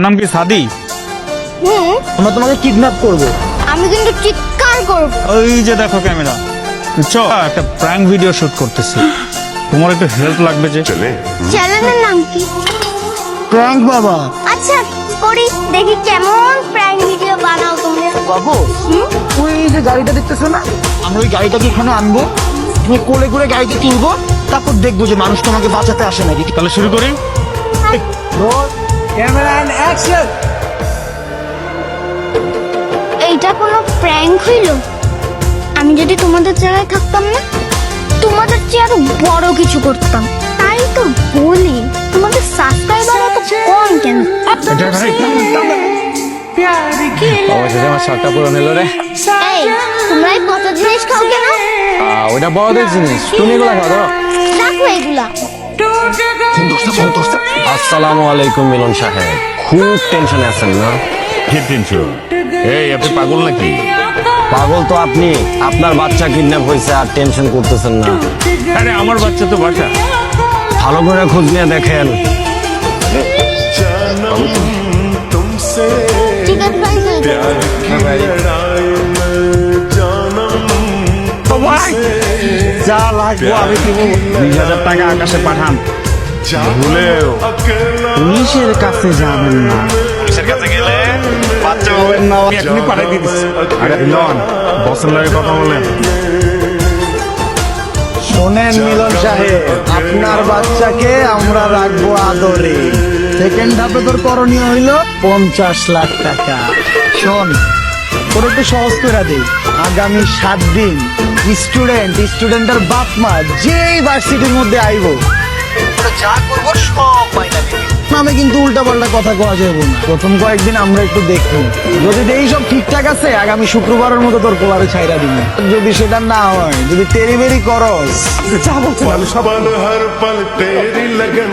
নাম কি সাদি? আমরা তোমাকে কিডন্যাপ করব। আমি কিন্তু চিৎকার করব। ওই যে দেখো ক্যামেরা, বুঝছো? একটা প্র্যাঙ্ক ভিডিও শুট করতেছি, তোমার একটু হেল্প লাগবে যে। চ্যানেলের নাম কি? প্র্যাঙ্ক বাবা। আচ্ছা করি, দেখি কেমন প্র্যাঙ্ক ভিডিও বানাও তোমরা। বাবু, ওই যে গাড়িটা দেখতেছো না, আমরা ওই গাড়িটাকে এখানে আনবো, তুমি কোলে করে গাড়িতে তুলবো, তারপর দেখবো যে মানুষ তোমাকে বাঁচাতে আসে নাকি। তাহলে শুরু করি। Camera and action. এইটা কোনো প্র্যাঙ্ক হইল? আমি যদি তোমাদের জায়গায় থাকতাম না, তোমাদের চেয়ে আরো বড় কিছু করতাম। তাই তো বলি, তোমাদের সাবস্ক্রাইবার এত কম কেন? অবশেষে আমার শার্টটা পুরো নিল রে। এই, তোমরা এই পচা জিনিস খাও কেন? ওইটা বড়দের জিনিস, তুমি এগুলা খাও ধরো। রাখো এগুলা। আসসালামু আলাইকুম মিলন সাহেব, খুব টেনশনে আছেন না? কি টেনশন? এই আপনি পাগল নাকি? পাগল তো আপনি, আপনার বাচ্চা কিডন্যাপ হয়েছে আর টেনশন করতেছেন না। আরে আমার বাচ্চা তো বাসা। ভালো করে খোঁজ নিয়ে দেখেন। চিকেন ফ্রাই হয়ে যা লাগবো আমি দিব। 20,000 টাকা আকাশে পাঠান। ভুলেও পুলিশের কাছে যাবেন না, পুলিশের কাছে গেলে বাচ্চা হবেন না। আমি এখনই পাঠাই দিচ্ছি। আরে লন, বসের লাগে কথা বলেন। শোনেন মিলন সাহেব, আপনার বাচ্চাকে আমরা রাখবো আদরে। সেকেন্ড ধাপে তোর করণীয় হইল 50 লাখ টাকা। শোন, তোর একটু সহজ করে দিই। আগামী 7 দিন স্টুডেন্টের বাপ মা যেই ভার্সিটির মধ্যে আইব, যা করবো সব মাইনা দিবি। নামে কিন্তু উল্টা পাল্টা কথা কোয়া যাবো না। প্রথম কয়েকদিন আমরা একটু দেখবো, যদি এই সব ঠিকঠাক আছে, আগামী শুক্রবারের মতো তোর কোলারে ছাইরা দিব। যদি সেটা না হয়, যদি তেরি বেরি করস, पल हर पल तेरी लगन